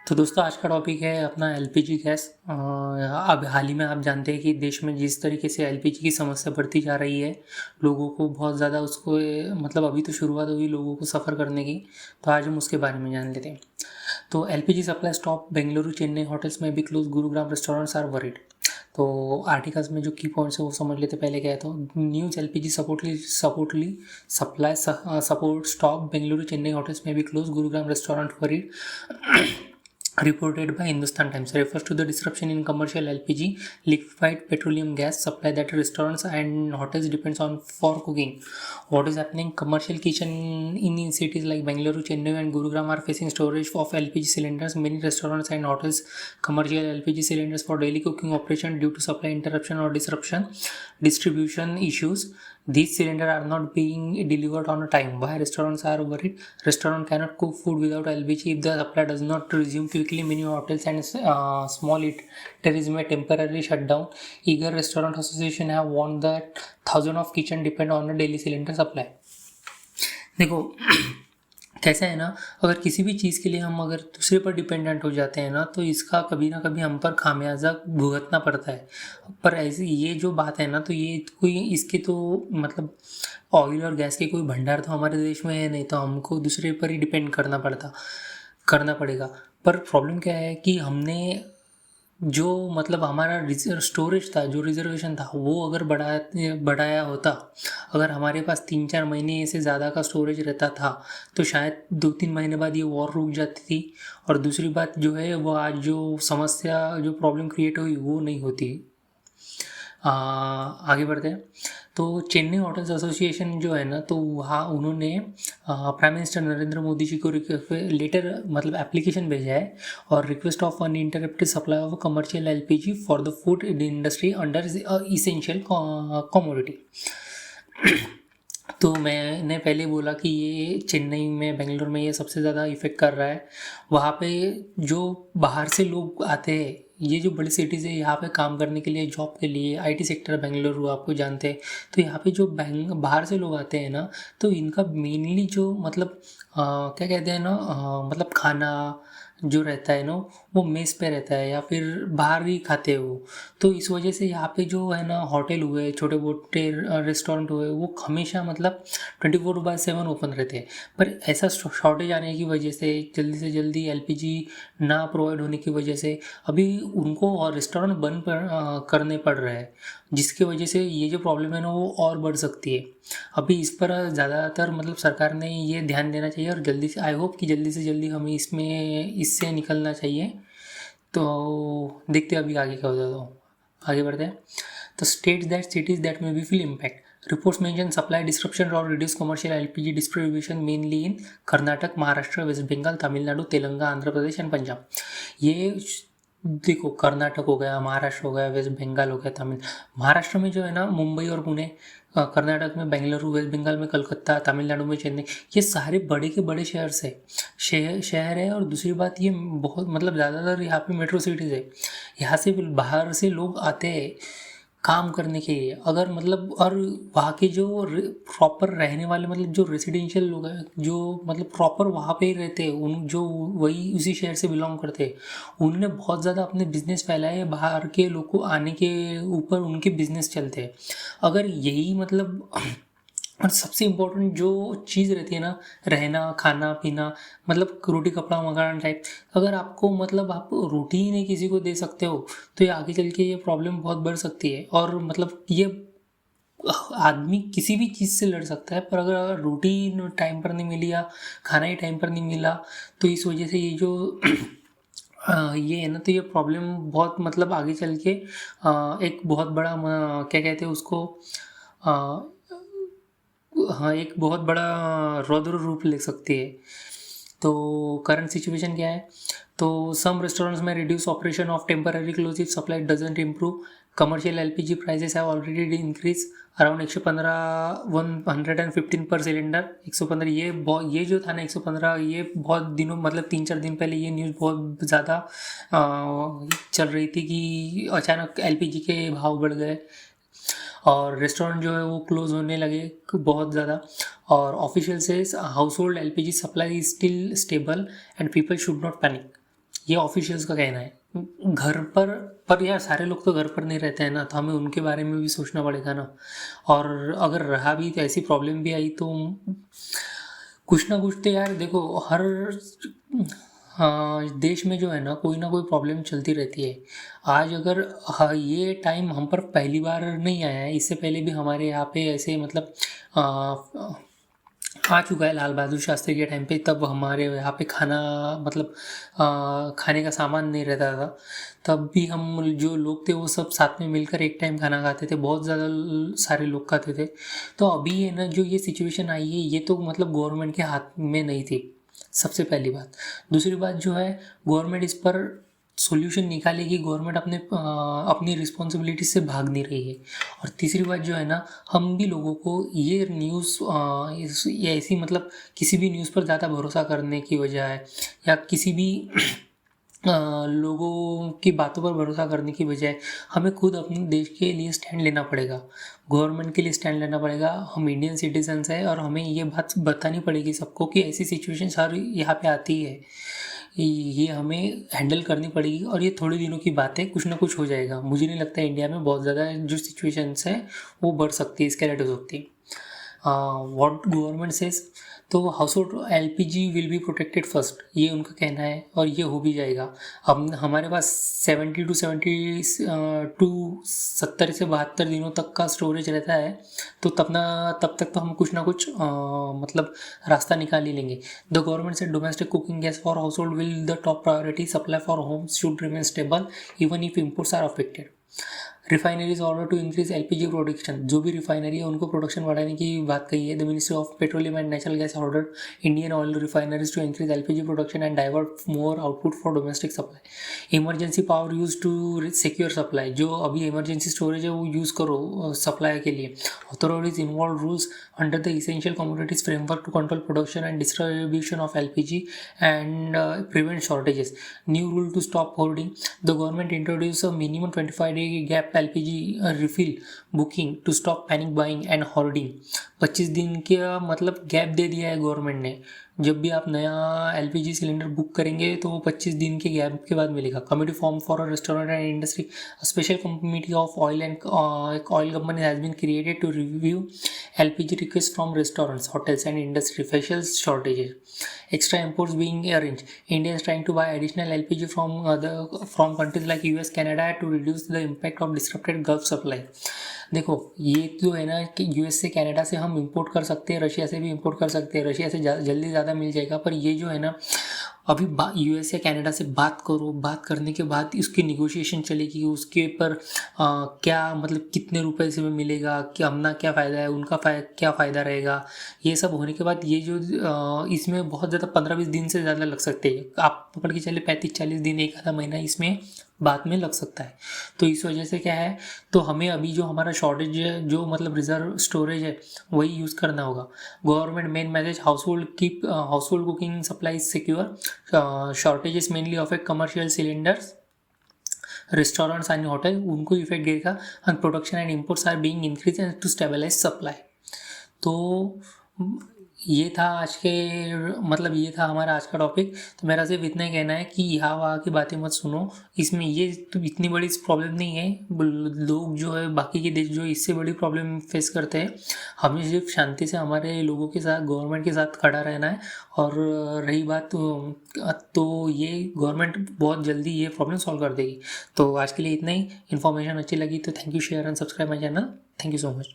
तो दोस्तों आज का टॉपिक है अपना एलपीजी गैस। अब हाल ही में आप जानते हैं कि देश में जिस तरीके से एलपीजी की समस्या बढ़ती जा रही है, लोगों को बहुत ज़्यादा उसको मतलब अभी तो शुरुआत हुई लोगों को सफ़र करने की। तो आज हम उसके बारे में जान लेते हैं। तो LPG supply stop, Bengaluru Chennai hotels में भी close, Gurugram restaurants are worried. तो आर्टिकल्स में जो की पॉइंट्स है वो समझ लेते। पहले क्या है तो news LPG reportedly supply support stop, Bengaluru Chennai hotels में भी close, Gurugram restaurant worried reported by Hindustan Times refers to the disruption in commercial LPG liquefied petroleum gas supply that restaurants and hotels depends on for cooking. What is happening? Commercial kitchen in cities like Bangalore, Chennai and Gurugram are facing shortage of LPG cylinders. Many restaurants and hotels commercial LPG cylinders for daily cooking operation due to supply interruption or distribution issues. These cylinders are not being delivered on time. Why restaurants are worried? Restaurant cannot cook food without LPG if the supply does not resume quickly. Many hotels and small eateries may temporarily shut down. Eager Restaurant Association have warned that thousands of kitchen depend on a daily cylinder supply. देखो कैसा है ना, अगर किसी भी चीज़ के लिए हम अगर दूसरे पर डिपेंडेंट हो जाते हैं ना, तो इसका कभी ना कभी हम पर खामियाजा भुगतना पड़ता है। पर ऐसी ये जो बात है ना, तो ये कोई इसके तो मतलब ऑयल और गैस के कोई भंडार तो हमारे देश में है नहीं, तो हमको दूसरे पर ही डिपेंड करना पड़ेगा। पर प्रॉब्लम क्या है कि हमने जो मतलब हमारा स्टोरेज था, जो रिजर्वेशन था, वो अगर बढ़ाया होता, अगर हमारे पास 3-4 महीने से ज़्यादा का स्टोरेज रहता था, तो शायद 2-3 महीने बाद ये वॉर रुक जाती थी। और दूसरी बात जो है वो आज जो समस्या जो प्रॉब्लम क्रिएट हुई वो नहीं होती। आगे बढ़ते हैं। तो चेन्नई होटल्स एसोसिएशन जो है ना, तो वहाँ उन्होंने प्राइम मिनिस्टर नरेंद्र मोदी जी को लेटर मतलब एप्लीकेशन भेजा है और request of uninterrupted supply of commercial LPG for the food industry under essential commodity. तो मैंने पहले बोला कि ये चेन्नई में, बेंगलोर में ये सबसे ज़्यादा इफ़ेक्ट कर रहा है। वहाँ पे जो बाहर से लोग आते हैं, ये जो बड़ी सिटीज़ है यहाँ पे काम करने के लिए, जॉब के लिए, आईटी सेक्टर बेंगलुरु आपको जानते हैं, तो यहाँ पे जो बाहर से लोग आते हैं ना, तो इनका मेनली जो मतलब क्या कहते हैं ना, मतलब खाना जो रहता है ना, वो मेस पे रहता है या फिर बाहर ही खाते हैं वो। तो इस वजह से यहाँ पे जो है ना होटल हुए, छोटे मोटे रेस्टोरेंट हुए, वो हमेशा मतलब 24/7 ओपन रहते हैं। पर ऐसा शॉर्टेज आने की वजह से, जल्दी से जल्दी एलपीजी ना प्रोवाइड होने की वजह से अभी उनको और रेस्टोरेंट बंद करने पड़ रहे हैं, जिसकी वजह से ये जो प्रॉब्लम है ना वो और बढ़ सकती है। अभी इस पर ज़्यादातर मतलब सरकार ने ये ध्यान देना चाहिए और जल्दी से, आई होप कि जल्दी से जल्दी हमें इससे निकलना चाहिए। तो देखते हैं अभी आगे क्या होता है। तो आगे बढ़ते हैं। तो states that cities that may be feel impact, reports mention supply disruption और reduce commercial LPG distribution mainly in Karnataka, Maharashtra, West Bengal, Tamil Nadu, Telangana, Andhra Pradesh and Punjab. ये देखो, कर्नाटक हो गया, महाराष्ट्र हो गया, वेस्ट बंगाल हो गया, महाराष्ट्र में जो है ना मुंबई और पुणे, कर्नाटक में बेंगलुरु, वेस्ट बंगाल में कलकत्ता, तमिलनाडु में चेन्नई, ये सारे बड़े के बड़े शहर है। और दूसरी बात ये बहुत मतलब ज़्यादातर यहाँ पे मेट्रो सिटीज़ है, यहाँ से बाहर से लोग आते हैं काम करने के लिए। अगर मतलब और वहाँ के जो प्रॉपर रहने वाले मतलब जो रेसिडेंशियल लोग हैं, जो मतलब प्रॉपर वहाँ पे ही रहते हैं, उन जो वही उसी शहर से बिलोंग करते हैं, उन्होंने बहुत ज़्यादा अपने बिजनेस फैलाए हैं, बाहर के लोग को आने के ऊपर उनके बिजनेस चलते हैं। अगर यही मतलब और सबसे इम्पोर्टेंट जो चीज़ रहती है ना, रहना, खाना पीना, मतलब रोटी कपड़ा मकान टाइप, अगर आपको मतलब आप रोटी ही नहीं किसी को दे सकते हो, तो ये आगे चल के ये प्रॉब्लम बहुत बढ़ सकती है। और मतलब ये आदमी किसी भी चीज़ से लड़ सकता है, पर अगर रोटी टाइम पर नहीं मिली या खाना ही टाइम पर नहीं मिला, तो इस वजह से ये जो ये है ना, तो ये प्रॉब्लम बहुत मतलब आगे चल के एक बहुत बड़ा क्या कहते हैं उसको, हाँ, एक बहुत बड़ा रौद्र रूप ले सकती है। तो करंट सिचुएशन क्या है? तो सम रेस्टोरेंट्स में reduce operation of temporary close if supply doesn't improve. Commercial LPG prices have already increase around 115 पर सिलेंडर। 115 ये जो था ना 115, ये बहुत दिनों मतलब 3-4 दिन पहले ये न्यूज़ बहुत ज़्यादा चल रही थी कि अचानक एलपीजी के भाव बढ़ गए और रेस्टोरेंट जो है वो क्लोज होने लगे बहुत ज़्यादा। और ऑफिशियल से house hold LPG supply is still stable and people should not panic. ये ऑफिशियल्स का कहना है। घर पर यार सारे लोग तो घर पर नहीं रहते हैं ना, तो हमें उनके बारे में भी सोचना पड़ेगा ना। और अगर रहा भी तो ऐसी प्रॉब्लम भी आई तो कुछ ना कुछ तो यार देखो, हर हाँ, देश में जो है ना कोई प्रॉब्लम चलती रहती है। आज अगर हाँ, ये टाइम हम पर पहली बार नहीं आया है, इससे पहले भी हमारे यहाँ पे ऐसे मतलब आ चुका है लाल बहादुर शास्त्री के टाइम पे। तब हमारे यहाँ पे खाना मतलब खाने का सामान नहीं रहता था, तब भी हम जो लोग थे वो सब साथ में मिलकर एक टाइम खाना खाते थे, बहुत ज़्यादा सारे लोग खाते थे। तो अभी है ना जो ये सिचुएशन आई है, ये तो मतलब गवर्नमेंट के हाथ में नहीं थी, सबसे पहली बात। दूसरी बात जो है, गवर्नमेंट इस पर सॉल्यूशन निकालेगी, गवर्नमेंट अपनी रिस्पॉन्सिबिलिटी से भाग नहीं रही है। और तीसरी बात जो है ना, हम भी लोगों को ये न्यूज़ ये ऐसी मतलब किसी भी न्यूज़ पर ज़्यादा भरोसा करने की बजाय या किसी भी लोगों की बातों पर भरोसा करने की बजाय हमें खुद अपने देश के लिए स्टैंड लेना पड़ेगा, गवर्नमेंट के लिए स्टैंड लेना पड़ेगा। हम इंडियन सिटीजन्स हैं और हमें ये बात बतानी पड़ेगी सबको कि ऐसी सिचुएशन हर यहाँ पे आती है, ये हमें हैंडल करनी पड़ेगी। और ये थोड़े दिनों की बात है, कुछ ना कुछ हो जाएगा। मुझे नहीं लगता इंडिया में बहुत ज़्यादा जो सिचुएशंस है वो बढ़ सकती है, स्केलेट हो सकती है। व्हाट गवर्नमेंट सेज, तो house hold LPG will be protected first, ये उनका कहना है और ये हो भी जाएगा। अब हमारे पास 70 से 72 दिनों तक का स्टोरेज रहता है, तो तब तक तो हम कुछ ना कुछ मतलब रास्ता निकाल ही लेंगे। द गवर्नमेंट से domestic cooking gas for household will the top priority, supply for homes should remain stable even if imports are affected. Refineries order to increase LPG production, जो भी रिफाइनरी है उनको प्रोडक्शन बढ़ाने की बात कही है। The ministry of petroleum and natural gas order Indian oil refineries to increase LPG production and divert more output for domestic supply. Emergency power use to secure supply, जो अभी इमरजेंसी स्टोरेज है वो use करो supply के लिए। Authorities involve rules under the essential commodities framework to control production and distribution of LPG and prevent shortages. New rule to stop hoarding, the government introduce a minimum 25-day gap LPG refill booking to stop panic buying and hoarding. 25 दिन का मतलब gap दे दिया है government ने। जब भी आप नया एलपीजी सिलेंडर बुक करेंगे तो वो 25 दिन के गैप के बाद मिलेगा। Committee form for a restaurant and industry, special committee of oil and oil company has been created to review LPG request from restaurants, hotels and industry, facial shortages, extra imports being arranged. India is trying to buy additional LPG from countries like US, Canada to reduce the impact of disrupted Gulf supply. देखो ये जो है ना कि US से Canada से हम import कर सकते हैं, रशिया से भी इंपोर्ट कर सकते हैं, रशिया से जल्दी ज़्यादा मिल जाएगा। पर ये जो है ना अभी यूएस या कनाडा से बात करो, बात करने के बाद उसकी निगोशिएशन चलेगी, उसके पर क्या मतलब कितने रुपए से मिलेगा, कि हमना क्या फ़ायदा है, उनका क्या फ़ायदा रहेगा, ये सब होने के बाद ये जो इसमें बहुत ज़्यादा 15-20 दिन से ज़्यादा लग सकते हैं। आप पकड़ के चले 35-40 दिन, एक आधा महीना इसमें बाद में लग सकता है। तो इस वजह से क्या है, तो हमें अभी जो हमारा शॉर्टेज है, जो मतलब रिजर्व स्टोरेज है, वही यूज़ करना होगा। Government main message, household cooking supply secure, shortages mainly affect commercial cylinders, restaurants and hotel, उनको इफेक्ट देगा। And production and imports are being increase and to stabilize supply. तो ये था आज के मतलब ये था हमारा आज का टॉपिक। तो मेरा सिर्फ इतना ही कहना है कि यहाँ वहाँ की बातें मत सुनो, इसमें ये तो इतनी बड़ी प्रॉब्लम नहीं है। लोग जो है बाकी के देश जो इससे बड़ी प्रॉब्लम फेस करते हैं, हमें सिर्फ शांति से हमारे लोगों के साथ, गवर्नमेंट के साथ खड़ा रहना है। और रही बात तो ये गवर्नमेंट बहुत जल्दी ये प्रॉब्लम सॉल्व कर देगी। तो आज के लिए इतना ही। इन्फॉर्मेशन अच्छी लगी तो thank you, share and subscribe my channel. Thank you so much.